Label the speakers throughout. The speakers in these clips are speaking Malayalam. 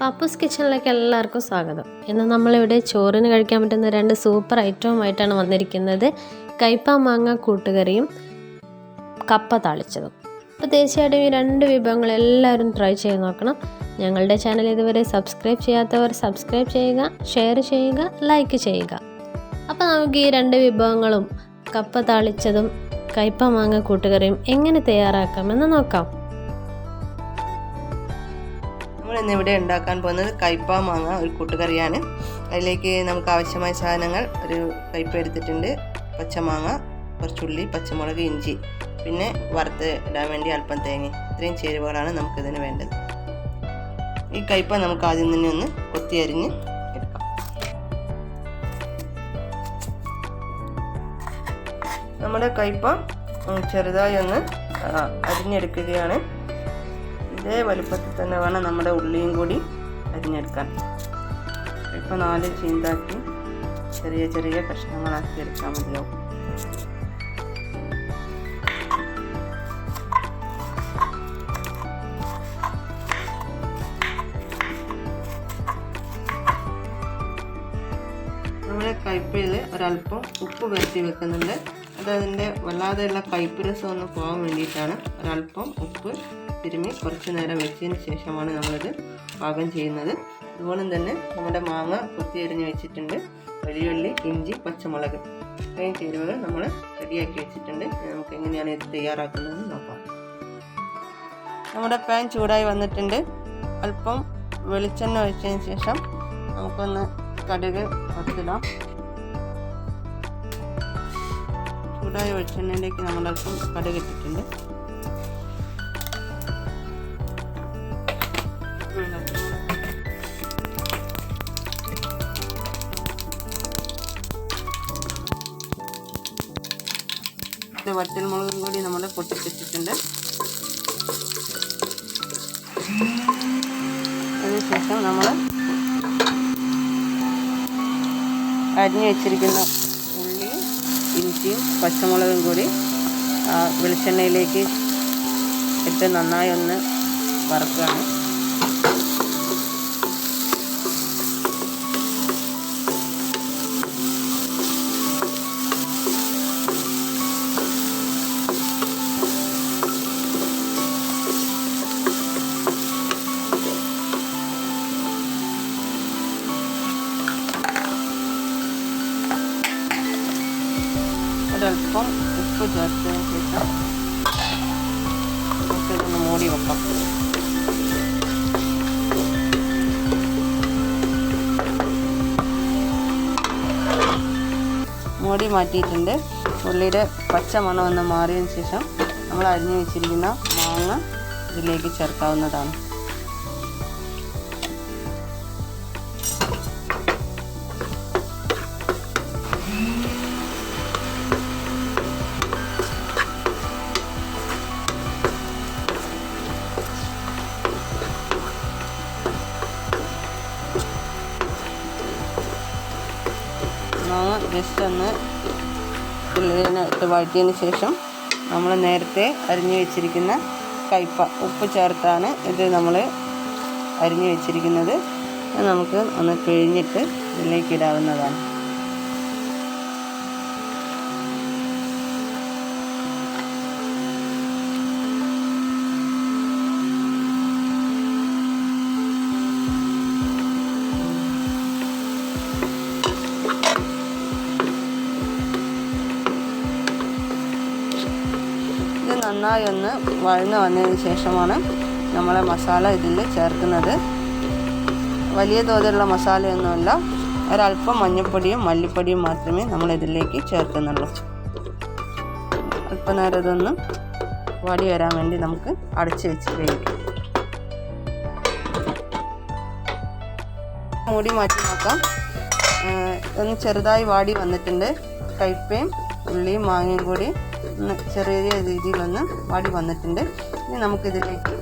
Speaker 1: പാപ്പൂസ് കിച്ചണിലേക്ക് എല്ലാവർക്കും സ്വാഗതം. ഇന്ന് നമ്മളിവിടെ ചോറിന് കഴിക്കാൻ പറ്റുന്ന രണ്ട് സൂപ്പർ ഐറ്റവുമായിട്ടാണ് വന്നിരിക്കുന്നത്. കയ്പ മാങ്ങ കൂട്ടുകറിയും കപ്പ താളിച്ചതും. അപ്പോൾ തീർച്ചയായിട്ടും ഈ രണ്ട് വിഭവങ്ങൾ എല്ലാവരും ട്രൈ ചെയ്ത് നോക്കണം. ഞങ്ങളുടെ ചാനൽ ഇതുവരെ സബ്സ്ക്രൈബ് ചെയ്യാത്തവർ സബ്സ്ക്രൈബ് ചെയ്യുക, ഷെയർ ചെയ്യുക, ലൈക്ക് ചെയ്യുക. അപ്പോൾ നമുക്ക് ഈ രണ്ട് വിഭവങ്ങളും കപ്പ താളിച്ചതും കയ്പ മാങ്ങ കൂട്ടുകറിയും എങ്ങനെ തയ്യാറാക്കാമെന്ന് നോക്കാം.
Speaker 2: ഇന്നിവിടെ ഉണ്ടാക്കാൻ പോകുന്നത് കയ്പ മാങ്ങ ഒരു കൂട്ടുകറിയാണ്. അതിലേക്ക് നമുക്ക് ആവശ്യമായ സാധനങ്ങൾ: ഒരു കയ്പ എടുത്തിട്ടുണ്ട്, പച്ചമാങ്ങ, കുറച്ചുള്ളി, പച്ചമുളക്, ഇഞ്ചി, പിന്നെ വറുത്ത് ഇടാൻ വേണ്ടി അല്പം തേങ്ങ. ഇത്രയും ചേരുവകളാണ് നമുക്കിതിന് വേണ്ടത്. ഈ കയ്പ നമുക്ക് ആദ്യം തന്നെ ഒന്ന് കൊത്തി അരിഞ്ഞ് എടുക്കാം. നമ്മുടെ കയ്പ ചെറുതായി ഒന്ന് അരിഞ്ഞെടുക്കുകയാണ്. ഇതേ വലുപ്പത്തിൽ തന്നെ വേണം നമ്മുടെ ഉള്ളിയും കൂടി അരിഞ്ഞെടുക്കാൻ. ഇപ്പോൾ 4 ചീന്താക്കി ചെറിയ ചെറിയ കഷ്ണങ്ങളാക്കി എടുക്കാൻ മതിയാവും. നമ്മുടെ കയ്പയിൽ ഒരല്പം ഉപ്പ് പുരട്ടി വെക്കുന്നുണ്ട്. അതിൻ്റെ വല്ലാതെയുള്ള കയ്പ് രസം ഒന്ന് പോകാൻ വേണ്ടിയിട്ടാണ്. ഒരല്പം ഉപ്പ് തിരുമ്മി കുറച്ച് നേരം വെച്ചതിന് ശേഷമാണ് നമ്മളിത് പാകം ചെയ്യുന്നത്. അതുപോലെ തന്നെ നമ്മുടെ മാങ്ങ കൊത്തി അരിഞ്ഞ് വെച്ചിട്ടുണ്ട്, വെള്ളുള്ളി, ഇഞ്ചി, പച്ചമുളക്, ഇത്രയും ചേരുവകൾ നമ്മൾ റെഡിയാക്കി വെച്ചിട്ടുണ്ട്. നമുക്ക് എങ്ങനെയാണ് ഇത് തയ്യാറാക്കുന്നതെന്ന് നോക്കാം. നമ്മുടെ പാൻ ചൂടായി വന്നിട്ടുണ്ട്. അല്പം വെളിച്ചെണ്ണ ഒഴിച്ചതിന് ശേഷം നമുക്കൊന്ന് കടുക് വറുത്തിടാം. ചൂടായ വെളിച്ചെണ്ണയിലേക്ക് നമ്മൾ അല്പം കടുക് ഇട്ടിട്ടുണ്ട്. വറ്റൽമുളകും കൂടി നമ്മൾ പൊട്ടിച്ചിട്ടിട്ടുണ്ട്. അതിനുശേഷം നമ്മൾ അരിഞ്ഞു വെച്ചിരിക്കുന്ന ഉള്ളിയും ഇഞ്ചിയും പച്ചമുളകും കൂടി വെളിച്ചെണ്ണയിലേക്ക് ഇട്ട് നന്നായി ഒന്ന് വറുക്കുകയാണ്. ഒരല്പം ഉപ്പ് ചേർത്തതിന് ശേഷം നമുക്കിതൊന്ന് മൂടി വെക്കാം. മൂടി മാറ്റിയിട്ടുണ്ട്. ഉള്ളിയുടെ പച്ച മണം ഒന്ന് മാറിയതിന് ശേഷം നമ്മൾ അരിഞ്ഞു വെച്ചിരിക്കുന്ന മാങ്ങ ഇതിലേക്ക് ചേർക്കാവുന്നതാണ്. മാങ്ങ ജസ്റ്റ് ഒന്ന് ഉള്ളിലിട്ട് വഴറ്റിയതിന് ശേഷം നമ്മൾ നേരത്തെ അരിഞ്ഞു വെച്ചിരിക്കുന്ന കയ്പ ഉപ്പ് ചേർത്താണ് ഇത് നമ്മൾ അരിഞ്ഞു വെച്ചിരിക്കുന്നത്. നമുക്ക് ഒന്ന് പിഴിഞ്ഞിട്ട് ഇതിലേക്ക് ഇടാവുന്നതാണ്. നന്നായി ഒന്ന് വഴന്ന് വന്നതിന് ശേഷമാണ് നമ്മളെ മസാല ഇതിൽ ചേർക്കുന്നത്. വലിയ തോതിലുള്ള മസാലയൊന്നുമില്ല. ഒരല്പം മഞ്ഞൾപ്പൊടിയും മല്ലിപ്പൊടിയും മാത്രമേ നമ്മൾ ഇതിലേക്ക് ചേർക്കുന്നുള്ളൂ. അല്പനേരം ഇതൊന്ന് വാടി വരാൻ വേണ്ടി നമുക്ക് അടച്ചു വെച്ച് വേവിക്കാം. മൂടി മാറ്റി നോക്കാം. ഒന്ന് ചെറുതായി വാടി വന്നിട്ടുണ്ട്. കയ്പയും ഉള്ളിയും മാങ്ങയും കൂടി ചെറിയ രീതിയിലൊന്ന് വാടി വന്നിട്ടുണ്ട്. ഇനി നമുക്കിതിലേക്ക്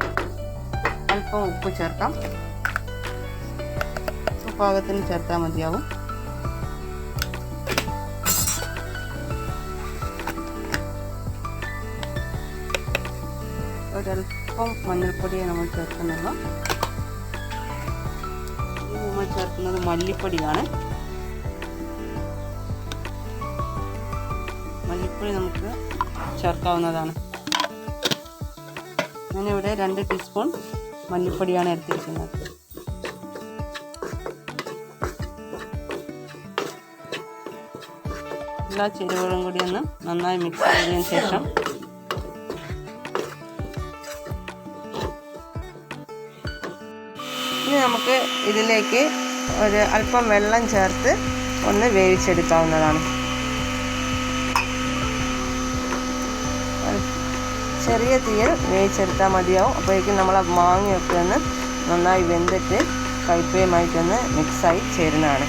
Speaker 2: അല്പം ഉപ്പ് ചേർക്കാം. പാകത്തിന് ചേർത്താൽ മതിയാവും. ഒരല്പം മഞ്ഞൾപ്പൊടിയെ നമ്മൾ ചേർക്കുന്നുള്ളൂ. ചേർക്കുന്നത് മല്ലിപ്പൊടിയാണ്. മല്ലിപ്പൊടി നമുക്ക് ചേർക്കാവുന്നതാണ്. ഞാനിവിടെ 2 ടീസ്പൂൺ മല്ലിപ്പൊടിയാണ് എടുത്തിരിക്കുന്നത്. എല്ലാ ചേരുവകളും കൂടി ഒന്ന് നന്നായി മിക്സ് ചെയ്തതിന് ശേഷം ഇനി നമുക്ക് ഇതിലേക്ക് ഒരു അല്പം വെള്ളം ചേർത്ത് ഒന്ന് വേവിച്ചെടുക്കാവുന്നതാണ്. ചെറിയ തീയിൽ വേവിച്ചെടുത്താൽ മതിയാവും. അപ്പോഴേക്കും നമ്മൾ മാങ്ങയൊക്കെ ഒന്ന് നന്നായി വെന്തിട്ട് കയ്പയുമായിട്ടൊന്ന് മിക്സായി ചേരുന്നതാണ്.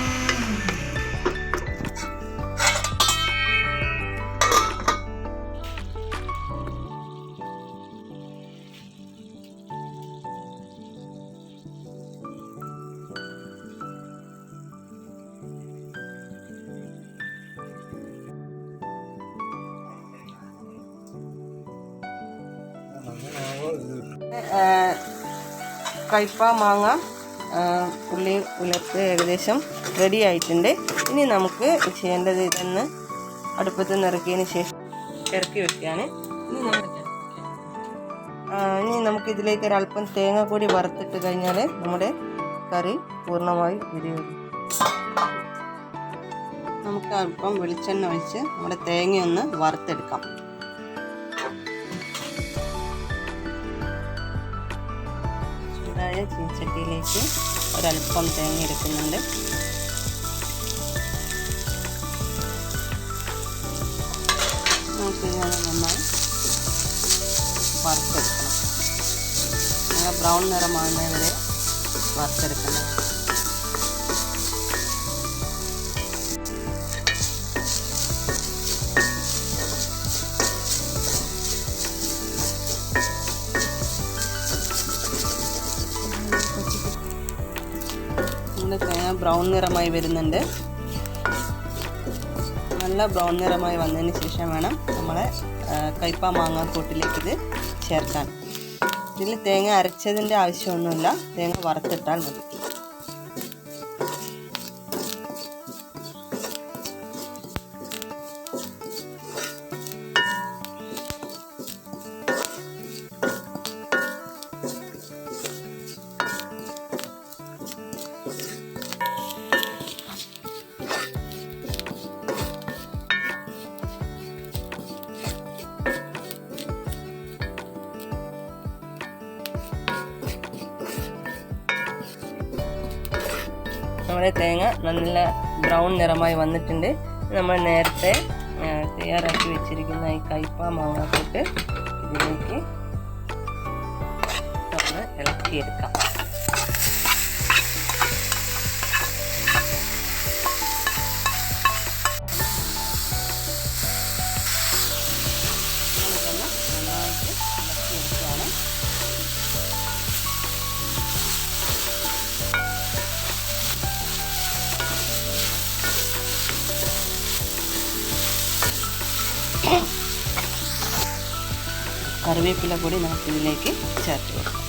Speaker 2: കയ്പ മാങ്ങ ഉള്ളി ഉലർത്ത് ഏകദേശം റെഡി ആയിട്ടുണ്ട്. ഇനി നമുക്ക് ചെയ്യേണ്ടത് ഇതൊന്ന് അടുപ്പത്ത് നിറക്കിയതിന് ശേഷം ഇറക്കി വെക്കുകയാണ്. ഇനി നമുക്കിതിലേക്ക് ഒരല്പം തേങ്ങ കൂടി വറുത്തിട്ട് കഴിഞ്ഞാൽ നമ്മുടെ കറി പൂർണ്ണമായി വരും. നമുക്ക് അല്പം വെളിച്ചെണ്ണ ഒഴിച്ച് നമ്മുടെ തേങ്ങയൊന്ന് വറുത്തെടുക്കാം. ചൂടായ ചീനച്ചട്ടിയിലേക്ക് ഒരല്പം തേങ്ങ എടുക്കുന്നുണ്ട്. നമുക്ക് നന്നായി വറുത്തെടുക്കണം. ബ്രൗൺ നിറമാകുന്നത് വരെ വറുത്തെടുക്കണം. തേങ്ങ ബ്രൗൺ നിറമായി വരുന്നുണ്ട്. നല്ല ബ്രൗൺ നിറമായി വന്നതിന് ശേഷം വേണം നമ്മളെ കയ്പ മാങ്ങാക്കൂട്ടിലേക്ക് ഇത് ചേർക്കാൻ. ഇതിൽ തേങ്ങ അരച്ചതിൻ്റെ ആവശ്യമൊന്നുമില്ല, തേങ്ങ വറുത്തിട്ടാൽ മതി. നമ്മുടെ തേങ്ങ നല്ല ബ്രൗൺ നിറമായി വന്നിട്ടുണ്ട്. നമ്മൾ നേരത്തെ തയ്യാറാക്കി വെച്ചിരിക്കുന്ന ഈ കയ്പ മാങ്ങാക്കൂട്ട് ഇതിലേക്ക് ഒന്ന് ഇളക്കിയെടുക്കാം. നന്നായിട്ട് ഇളക്കിയെടുക്കുകയാണ്. കറിവേപ്പില കൂടി നമുക്കിതിലേക്ക് ചേർത്ത് കൊടുക്കാം.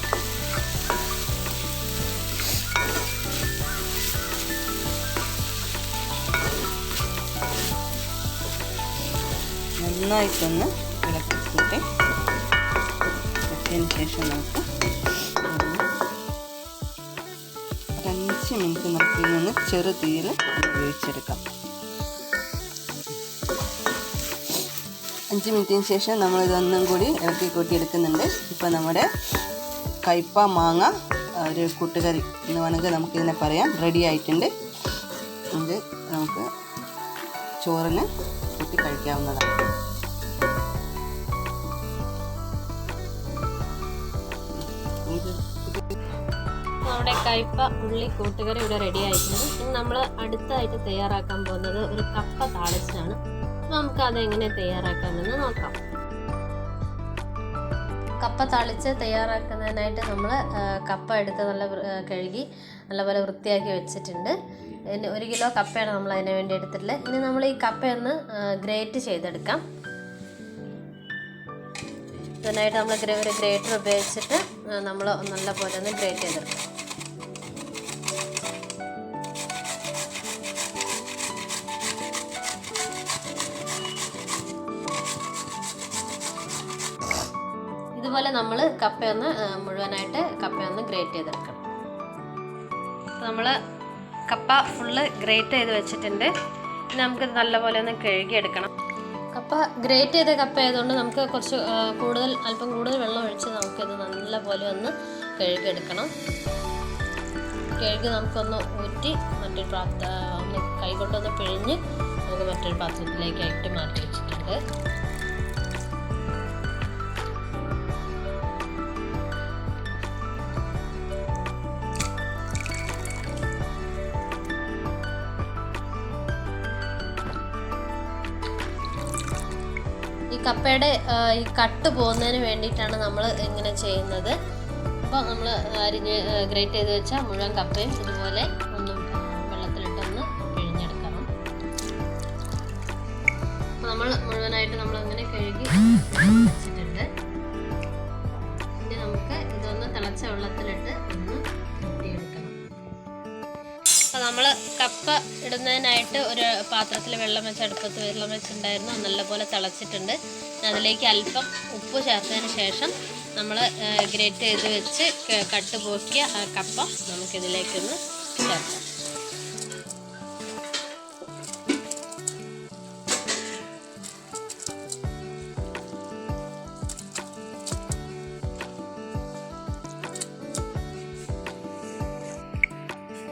Speaker 2: നന്നായിട്ടൊന്ന് ഇളക്കിയിട്ട് വെച്ചതിന് ശേഷം നമുക്ക് 5 മിനിറ്റ് നമുക്ക് ഇതിൽ ചെറു തീയിൽ വേവിച്ചെടുക്കാം. 5 മിനിറ്റിന് ശേഷം നമ്മളിതൊന്നും കൂടി ഇളക്കി കൂട്ടിയെടുക്കുന്നുണ്ട്. ഇപ്പോൾ നമ്മുടെ കയ്പ മാങ്ങ ഒരു കൂട്ടുകറി എന്ന് വേണമെങ്കിൽ നമുക്കിതിനെ പറയാം, റെഡി ആയിട്ടുണ്ട്. ഇത് നമുക്ക് ചോറിന് കൂട്ടി കഴിക്കാവുന്നതാണ്.
Speaker 1: നമ്മുടെ കയ്പ ഉള്ളി കൂട്ടുകറി ഇവിടെ റെഡി ആയിട്ടുണ്ട്. ഇനി നമ്മൾ അടുത്തായിട്ട് തയ്യാറാക്കാൻ പോകുന്നത് ഒരു കപ്പ താളിച്ചാണ്. നമുക്ക് അതെങ്ങനെ തയ്യാറാക്കാമെന്ന് നോക്കാം. കപ്പ താളിച്ച് തയ്യാറാക്കുന്നതിനായിട്ട് നമ്മൾ കപ്പ എടുത്ത് നല്ല കഴുകി നല്ലപോലെ വൃത്തിയാക്കി വെച്ചിട്ടുണ്ട്. 1 കിലോ കപ്പയാണ് നമ്മൾ അതിന് വേണ്ടി എടുത്തിട്ടുള്ളത്. ഇനി നമ്മൾ ഈ കപ്പയൊന്ന് ഗ്രേറ്റ് ചെയ്തെടുക്കാം. ഇതിനായിട്ട് നമ്മൾ ഒരു ഗ്രേറ്റർ ഉപയോഗിച്ചിട്ട് നമ്മൾ നല്ലപോലെ ഒന്ന് ഗ്രേറ്റ് ചെയ്തെടുക്കാം. നമ്മൾ കപ്പയൊന്ന് മുഴുവനായിട്ട് കപ്പയൊന്ന് ഗ്രേറ്റ് ചെയ്തെടുക്കണം. നമ്മൾ കപ്പ ഫുള്ള് ഗ്രേറ്റ് ചെയ്ത് വെച്ചിട്ടുണ്ട്. ഇനി നമുക്കിത് നല്ലപോലെ ഒന്ന് കഴുകിയെടുക്കണം. കപ്പ ഗ്രേറ്റ് ചെയ്ത കപ്പ ആയതുകൊണ്ട് നമുക്ക് കുറച്ച് അല്പം കൂടുതൽ വെള്ളം ഒഴിച്ച് നമുക്കിത് നല്ലപോലെ ഒന്ന് കഴുകിയെടുക്കണം. കഴുകി നമുക്കൊന്ന് ഊറ്റി ഒന്ന് കൈകൊണ്ടൊന്ന് പിഴിഞ്ഞ് നമുക്ക് മറ്റൊരു പാത്രത്തിലേക്കായിട്ട് മാറ്റി വെച്ചിട്ടുണ്ട്. ഈ കപ്പയുടെ ഈ കട്ട് പോകുന്നതിന് വേണ്ടിയിട്ടാണ് നമ്മൾ ഇങ്ങനെ ചെയ്യുന്നത്. അപ്പോൾ നമ്മൾ ഗ്രേറ്റ് ചെയ്ത് വെച്ചാൽ മുഴുവൻ കപ്പയും ഇതുപോലെ ഒന്ന് വെള്ളത്തിലിട്ടൊന്ന് പിഴിഞ്ഞെടുക്കണം. അപ്പോൾ നമ്മൾ മുഴുവനായിട്ട് നമ്മളിങ്ങനെ കഴുകി വെച്ചിട്ടുണ്ട്. ഇനി നമുക്ക് ഇതൊന്ന് തിളച്ച വെള്ളത്തിലിട്ട് ഒന്ന് ഊറ്റിയെടുക്കണം. അപ്പോൾ നമ്മൾ കപ്പ ഇടുന്നതിനായിട്ട് ഒരു പാത്രത്തിൽ അടുപ്പത്ത് വെള്ളം വെച്ചിട്ടുണ്ടായിരുന്നു. നല്ലപോലെ തിളച്ചിട്ടുണ്ട്. അതിലേക്ക് അല്പം ഉപ്പ് ചേർത്തതിന് ശേഷം നമ്മൾ ഗ്രേറ്റ് ചെയ്ത് വെച്ച് കട്ട് പോക്കിയ കപ്പ നമുക്കിതിലേക്കൊന്ന് ചേർക്കാം.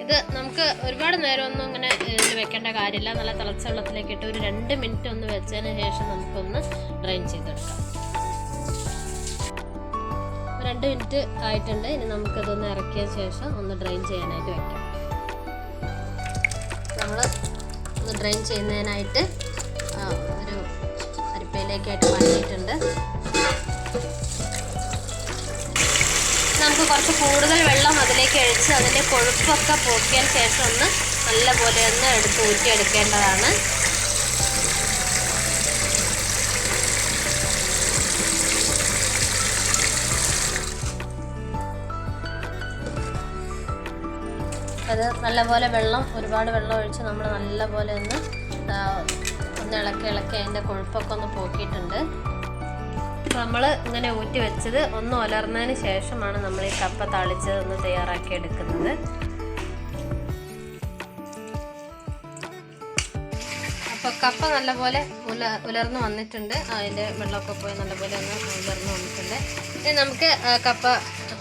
Speaker 1: ഇത് നമുക്ക് ഒരുപാട് നേരം ഒന്നും ഇങ്ങനെ ഇതിൽ വെക്കേണ്ട കാര്യമില്ല. നല്ല തിളച്ച വെള്ളത്തിലേക്ക് ഇട്ട് ഒരു 2 മിനിറ്റ് ഒന്ന് വെച്ചതിന് ശേഷം നമുക്കൊന്ന് ഡ്രെയിൻ ചെയ്തെടുക്കാം. 2 മിനിറ്റ് ആയിട്ടുണ്ട്. ഇനി നമുക്കതൊന്ന് ഇറക്കിയ ശേഷം ഒന്ന് ഡ്രെയിൻ ചെയ്യാനായിട്ട് വെക്കാം. നമ്മൾ ഒന്ന് ഡ്രെയിൻ ചെയ്യുന്നതിനായിട്ട് ഒരു അരിപ്പയിലേക്കായിട്ട് മാറ്റിയിട്ടുണ്ട്. നമുക്ക് കുറച്ച് കൂടുതൽ വെള്ളം അതിലേക്ക് ഒഴിച്ച് അതിൻ്റെ കൊഴുപ്പൊക്കെ പോക്കിയതിന് ശേഷം ഒന്ന് നല്ലപോലെ ഒന്ന് ഊറ്റിയെടുക്കേണ്ടതാണ്. അത് നല്ലപോലെ ഒരുപാട് വെള്ളം ഒഴിച്ച് നമ്മൾ നല്ലപോലെ ഒന്ന് ഇളക്കി അതിൻ്റെ കൊഴുപ്പൊക്കെ ഒന്ന് പോക്കിയിട്ടുണ്ട്. നമ്മൾ ഇങ്ങനെ ഊറ്റി വെച്ചത് ഒന്ന് ഉലർന്നതിന് ശേഷമാണ് നമ്മൾ ഈ കപ്പ താളിച്ചത് ഒന്ന് തയ്യാറാക്കി എടുക്കുന്നത്. അപ്പോൾ കപ്പ നല്ലപോലെ ഉലർന്ന് വന്നിട്ടുണ്ട്. അതിൻ്റെ വെള്ളമൊക്കെ പോയി നല്ലപോലെ ഒന്ന് ഉലർന്ന് വന്നിട്ടുണ്ട്. ഇനി നമുക്ക് കപ്പ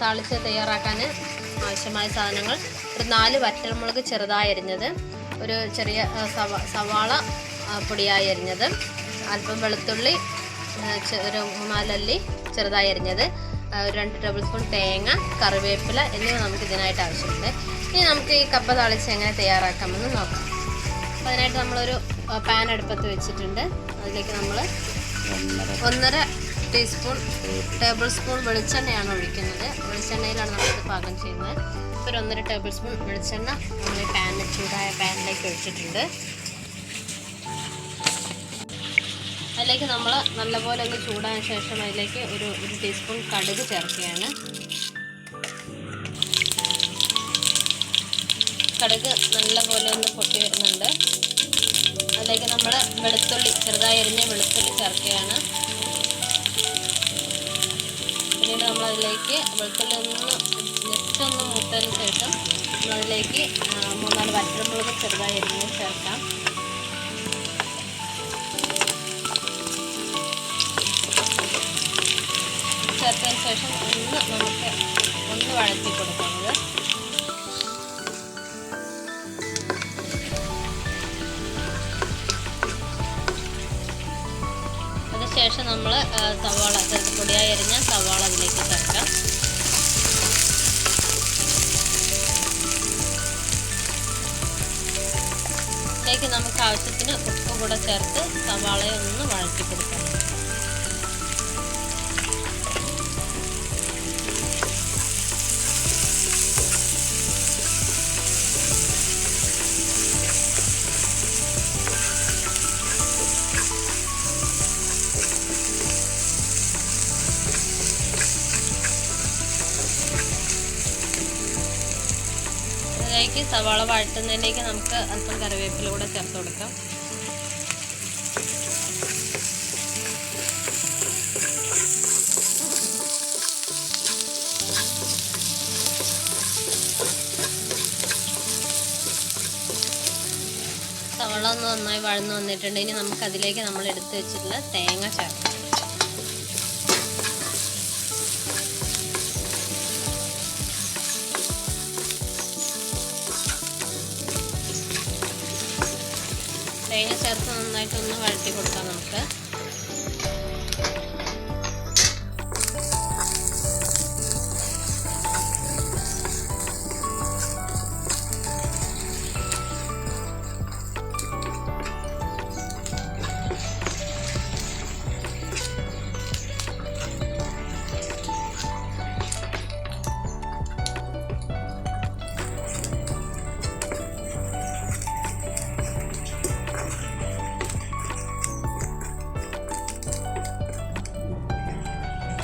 Speaker 1: താളിച്ച് തയ്യാറാക്കാൻ ആവശ്യമായ സാധനങ്ങൾ: ഒരു 4 വറ്റൽമുളക് ചെറുതായി അരിഞ്ഞത്, ഒരു ചെറിയ സവാള പൊടിയായി അരിഞ്ഞത്, അല്പം വെളുത്തുള്ളി ഒരു 3-4 അല്ലി ചെറുതായി അരിഞ്ഞത്, 2 ടേബിൾ സ്പൂൺ തേങ്ങ, കറിവേപ്പില എന്നിവ നമുക്ക് ഇതിനായിട്ട് ആവശ്യമുണ്ട്. ഇനി നമുക്ക് ഈ കപ്പ താളിച്ച് എങ്ങനെ തയ്യാറാക്കാമെന്ന് നോക്കാം. അപ്പോൾ അതിനായിട്ട് നമ്മളൊരു പാൻ അടുപ്പത്ത് വെച്ചിട്ടുണ്ട്. അതിലേക്ക് നമ്മൾ 1.5 ടേബിൾ സ്പൂൺ വെളിച്ചെണ്ണയാണ് ഒഴിക്കുന്നത്. വെളിച്ചെണ്ണയിലാണ് നമ്മളിത് പാകം ചെയ്യുന്നത്. ഇപ്പോൾ ഒരു 1.5 ടേബിൾ സ്പൂൺ വെളിച്ചെണ്ണ നമ്മൾ ഈ ചൂടായ പാനിലേക്ക് ഒഴിച്ചിട്ടുണ്ട്. അതിലേക്ക് നമ്മൾ നല്ലപോലെ ഒന്ന് ചൂടായ ശേഷം അതിലേക്ക് ഒരു ടീസ്പൂൺ കടുക് ചേർക്കുകയാണ്. കടുക് നല്ലപോലെ ഒന്ന് പൊട്ടി വരുന്നുണ്ട്. അതിലേക്ക് നമ്മൾ ചെറുതായി അരിഞ്ഞ വെളുത്തുള്ളി ചേർക്കുകയാണ്. പിന്നീട് നമ്മളതിലേക്ക് വെളുത്തുള്ളി ജസ്റ്റ് ഒന്ന് മൂത്തതിന് ശേഷം നമ്മളതിലേക്ക് 3-4 വറ്റൽമുളക് ചെറുതായി അരിഞ്ഞ് ചേർക്കാം. ചേർത്തതിന് ശേഷം നമുക്ക് വഴറ്റി കൊടുക്കുന്നത്. അതിനുശേഷം നമ്മൾ സവാള പൊടിയായി അരിഞ്ഞ സവാള അതിലേക്ക് ചേർക്കാം. ഇതിലേക്ക് നമുക്ക് ആവശ്യത്തിന് ഉപ്പ് കൂടെ ചേർത്ത് സവാളയെ ഒന്ന് വഴറ്റി കൊടുക്കണം. ഇതിലേക്ക് സവാള വഴറ്റുന്നതിലേക്ക് നമുക്ക് അല്പം കറിവേപ്പില കൂടെ ചേർത്ത് കൊടുക്കാം. സവാള ഒന്ന് നന്നായി വഴന്ന് വന്നിട്ടുണ്ട്. ഇനി നമുക്കതിലേക്ക് നമ്മൾ എടുത്ത് വെച്ചിട്ടുള്ള തേങ്ങ ചേർക്കാം. തേങ്ങ ചേർത്ത് നന്നായിട്ടൊന്ന് വഴറ്റി കൊടുക്കാം നമുക്ക്.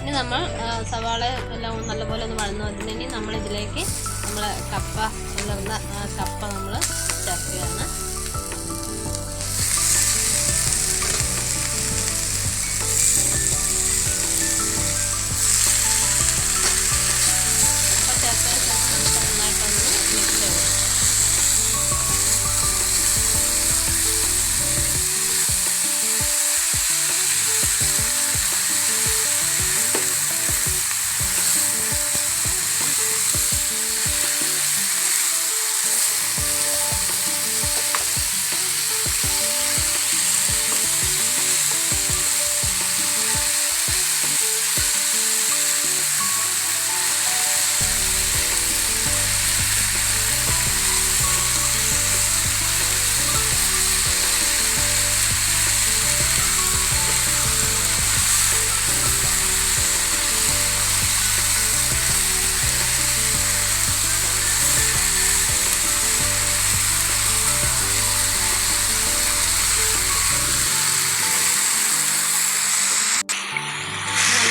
Speaker 1: ഇനി നമ്മൾ സവാള എല്ലാം നല്ലപോലെ ഒന്ന് വഴന്നു വന്നിട്ടുണ്ടെങ്കിൽ ഇനി നമ്മളിതിലേക്ക് നമ്മൾ കപ്പ ഉലർന്ന കപ്പ നമ്മൾ ചേർക്കുകയാണ്. കപ്പ ചേർത്തതിന് ശേഷം നമുക്ക് നന്നായിട്ടൊന്ന് മിക്സ് ചെയ്ത് കൊടുക്കാം.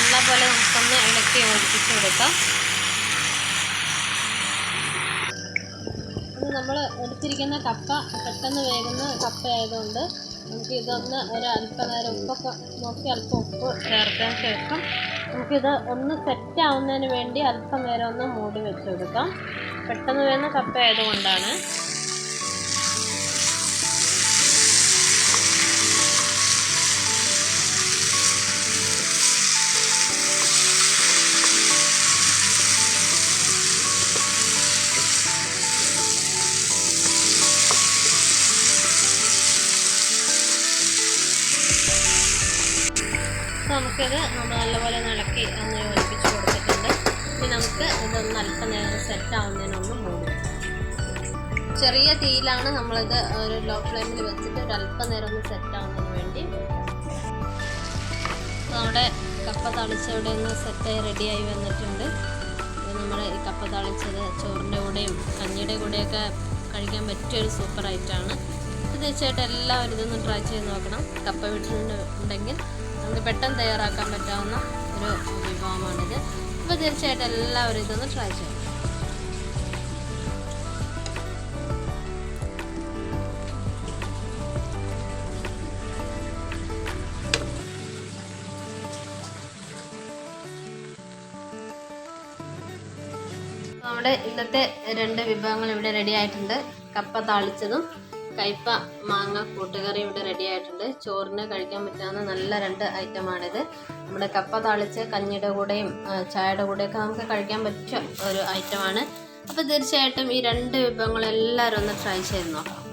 Speaker 1: നല്ലപോലെ നമുക്കൊന്ന് ഇളക്കി യോജിപ്പിച്ച് കൊടുക്കാം. ഇത് നമ്മൾ എടുത്തിരിക്കുന്ന കപ്പ പെട്ടെന്ന് വേകുന്ന കപ്പ ആയതുകൊണ്ട് നമുക്ക് ഇതൊന്ന് ഒരല്പനേരം ഉപ്പൊക്കെ നോക്കി അല്പം ഉപ്പ് ചേർത്തതിന് ശേഷം നമുക്കിത് ഒന്ന് സെറ്റ് ആവുന്നതിന് വേണ്ടി അല്പം നേരം ഒന്ന് മൂടി വെച്ച് കൊടുക്കാം. പെട്ടെന്ന് വേകുന്ന കപ്പ ആയതുകൊണ്ടാണ്. നമുക്കിത് നമ്മൾ നല്ലപോലെ ഇളക്കി ഒന്ന് യോജിപ്പിച്ച് കൊടുത്തിട്ടുണ്ട്. ഇനി നമുക്ക് ഇതൊന്ന് അല്പം നേരം സെറ്റ് ആവുന്നതിനൊന്ന് മൂടി. ചെറിയ തീയിലാണ് നമ്മളിത് ഒരു ലോ ഫ്ലെയിമിൽ വെച്ചിട്ട് ഒരു അല്പം നേരം ഒന്ന് സെറ്റ് ആവുന്നതിന് വേണ്ടി. നമ്മുടെ കപ്പ തളിച്ചവിടെ ഒന്ന് സെറ്റായി റെഡിയായി വന്നിട്ടുണ്ട്. നമ്മൾ ഈ കപ്പ തളിച്ചത് ചോറിൻ്റെ കൂടെയും കഞ്ഞിയുടെ കൂടെയൊക്കെ കഴിക്കാൻ പറ്റിയൊരു സൂപ്പർ ഐറ്റമാണ്. തീർച്ചയായിട്ടും എല്ലാവരും ഇതൊന്ന് ട്രൈ ചെയ്ത് നോക്കണം. കപ്പ വീട്ടിലുണ്ടെങ്കിൽ നമുക്ക് പെട്ടെന്ന് തയ്യാറാക്കാൻ പറ്റാവുന്ന ഒരു വിഭവമാണിത്. അപ്പോൾ തീർച്ചയായിട്ടും എല്ലാവരും ഇതൊന്ന് ട്രൈ ചെയ്യണം. നമ്മുടെ ഇന്നത്തെ 2 വിഭവങ്ങൾ ഇവിടെ റെഡി ആയിട്ടുണ്ട്. കപ്പ താളിച്ചതും കയ്പ മാങ്ങ കൂട്ടുകറി ഇവിടെ റെഡി ആയിട്ടുണ്ട്. ചോറിന് കഴിക്കാൻ പറ്റാവുന്ന നല്ല 2 ഐറ്റമാണിത്. നമ്മുടെ കപ്പ താളിച്ച് കഞ്ഞിയുടെ കൂടെയും ചായയുടെ കൂടെയൊക്കെ നമുക്ക് കഴിക്കാൻ പറ്റിയ ഒരു ഐറ്റമാണ്. അപ്പോൾ തീർച്ചയായിട്ടും ഈ 2 വിഭവങ്ങൾ എല്ലാവരും ഒന്ന് ട്രൈ ചെയ്ത് നോക്കാം.